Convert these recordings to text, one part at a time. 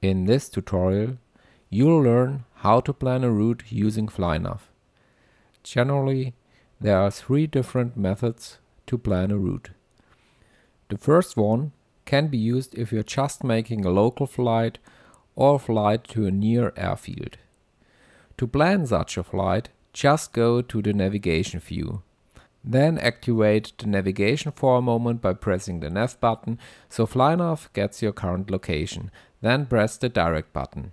In this tutorial, you'll learn how to plan a route using flyNav. Generally, there are 3 different methods to plan a route. The first one can be used if you're just making a local flight or a flight to a near airfield. To plan such a flight, just go to the navigation view. Then activate the navigation for a moment by pressing the nav button so flyNav gets your current location. Then press the direct button.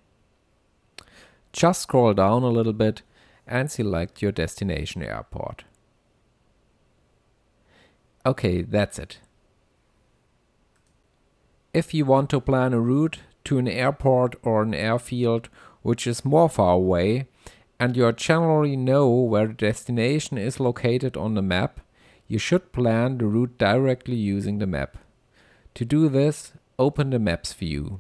Just scroll down a little bit and select your destination airport. Okay, that's it. If you want to plan a route to an airport or an airfield which is more far away, and you generally know where the destination is located on the map, you should plan the route directly using the map. To do this, open the Maps view.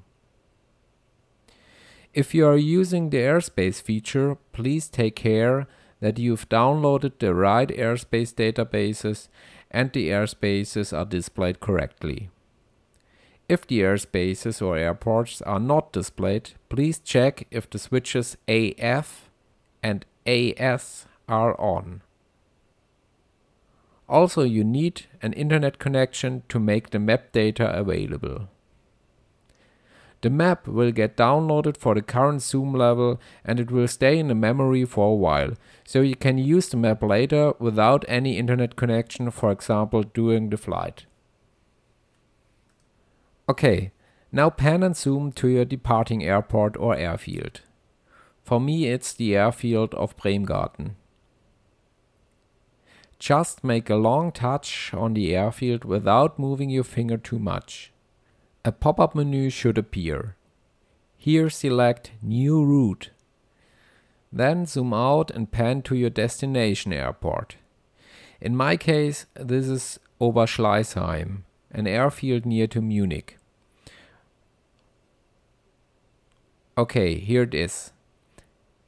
If you are using the airspace feature, please take care that you've downloaded the right airspace databases and the airspaces are displayed correctly. If the airspaces or airports are not displayed, please check if the switches AF and AS are on. Also, you need an internet connection to make the map data available. The map will get downloaded for the current zoom level and it will stay in the memory for a while, so you can use the map later without any internet connection, for example during the flight. Okay, now pan and zoom to your departing airport or airfield. For me it's the airfield of Bremgarten. Just make a long touch on the airfield without moving your finger too much. A pop-up menu should appear. Here select New Route. Then zoom out and pan to your destination airport. In my case this is Oberschleißheim, an airfield near to Munich. Okay, here it is.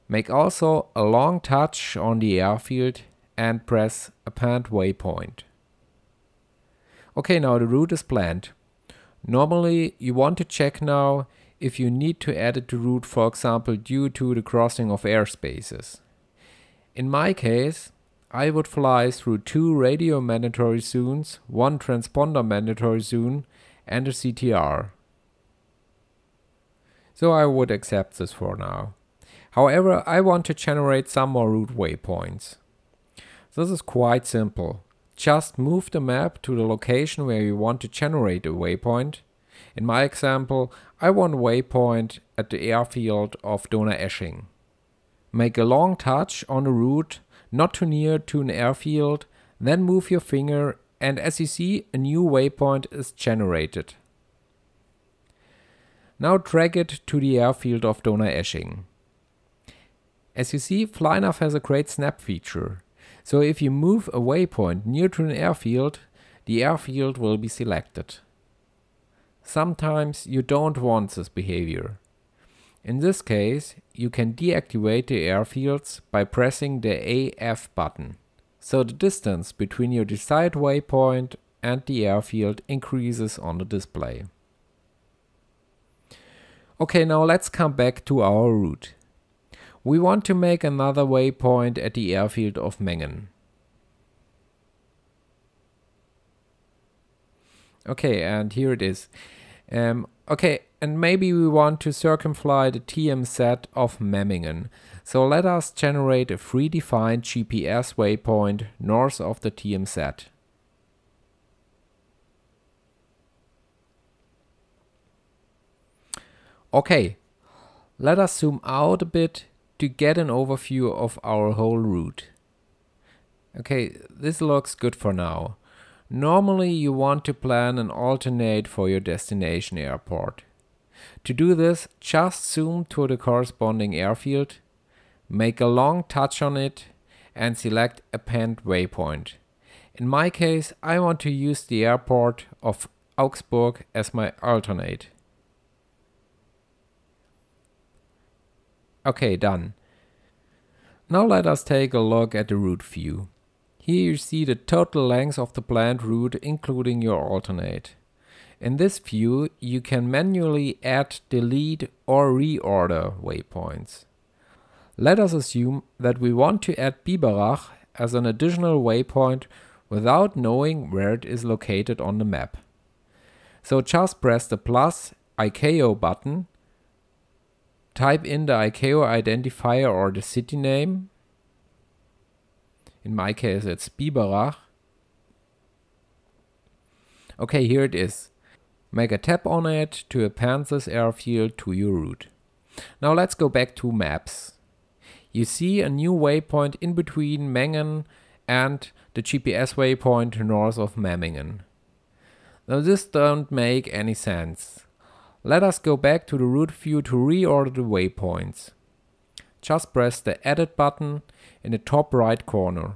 Make also a long touch on the airfield and press Append Waypoint. Okay, now the route is planned. Normally you want to check now if you need to edit the route, for example due to the crossing of airspaces. In my case, I would fly through 2 radio mandatory zones, 1 transponder mandatory zone and a CTR. So I would accept this for now. However, I want to generate some more route waypoints. This is quite simple. Just move the map to the location where you want to generate a waypoint. In my example, I want a waypoint at the airfield of Donaueschingen. Make a long touch on the route, not too near to an airfield, then move your finger and as you see, a new waypoint is generated. Now drag it to the airfield of Donaueschingen. As you see, flyNav has a great snap feature. So if you move a waypoint near to an airfield, the airfield will be selected. Sometimes you don't want this behavior. In this case, you can deactivate the airfields by pressing the AF button. So the distance between your desired waypoint and the airfield increases on the display. Okay, now let's come back to our route. We want to make another waypoint at the airfield of Mengen. Okay, and here it is. Okay, and maybe we want to circumfly the TMZ of Memmingen. So let us generate a predefined GPS waypoint north of the TMZ. Okay, let us zoom out a bit to get an overview of our whole route. Okay, this looks good for now. Normally you want to plan an alternate for your destination airport. To do this, just zoom to the corresponding airfield, make a long touch on it and select Append Waypoint. In my case, I want to use the airport of Augsburg as my alternate. Okay, done. Now let us take a look at the route view. Here you see the total length of the planned route including your alternate. In this view, you can manually add, delete or reorder waypoints. Let us assume that we want to add Biberach as an additional waypoint without knowing where it is located on the map. So just press the plus ICAO button, type in the ICAO identifier or the city name. In my case it's Biberach. Okay, here it is. Make a tap on it to append this airfield to your route. Now let's go back to maps. You see a new waypoint in between Mengen and the GPS waypoint north of Memmingen. Now this don't make any sense. Let us go back to the route view to reorder the waypoints. Just press the Edit button in the top right corner.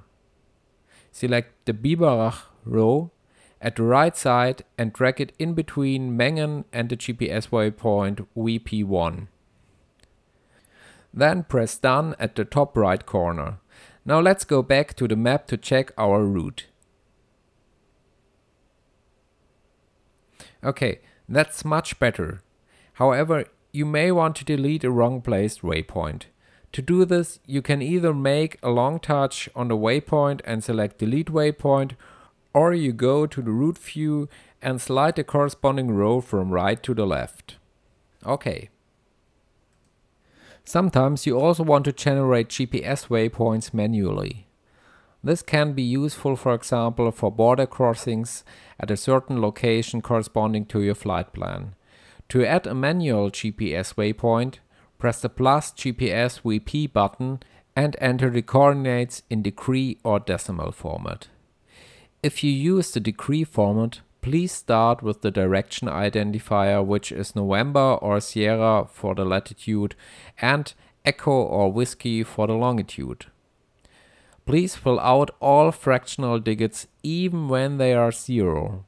Select the Biberach row at the right side and drag it in between Mengen and the GPS waypoint VP1. Then press Done at the top right corner. Now let's go back to the map to check our route. Okay, that's much better. However, you may want to delete a wrong placed waypoint. To do this, you can either make a long touch on the waypoint and select Delete Waypoint, or you go to the route view and slide the corresponding row from right to the left. Okay. Sometimes you also want to generate GPS waypoints manually. This can be useful, for example, for border crossings at a certain location corresponding to your flight plan. To add a manual GPS waypoint, press the plus GPS VP button and enter the coordinates in degree or decimal format. If you use the degree format, please start with the direction identifier, which is November or Sierra for the latitude and Echo or Whiskey for the longitude. Please fill out all fractional digits even when they are 0.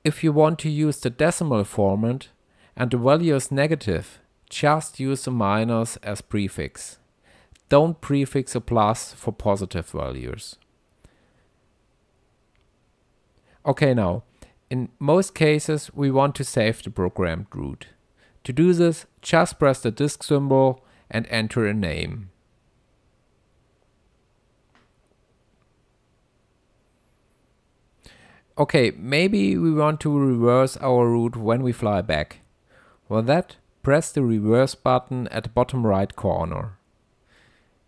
If you want to use the decimal format and the value is negative, just use a minus as prefix. Don't prefix a plus for positive values. Okay, now, in most cases we want to save the programmed route. To do this, just press the disk symbol and enter a name. Okay, maybe we want to reverse our route when we fly back. For that, press the reverse button at the bottom right corner.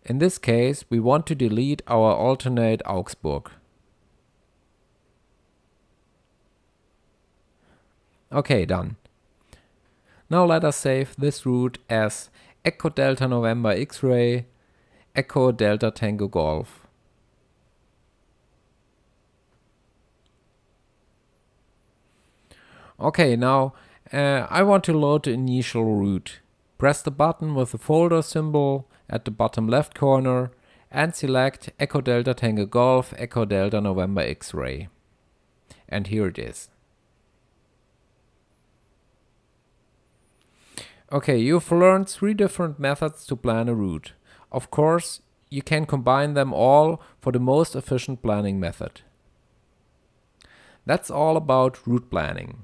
In this case, we want to delete our alternate Augsburg. Okay, done. Now let us save this route as Echo Delta November X-Ray, Echo Delta Tango Golf. Okay, now I want to load the initial route. Press the button with the folder symbol at the bottom left corner and select Echo Delta Tango Golf, Echo Delta November X-Ray. And here it is. Okay, you've learned 3 different methods to plan a route. Of course, you can combine them all for the most efficient planning method. That's all about route planning.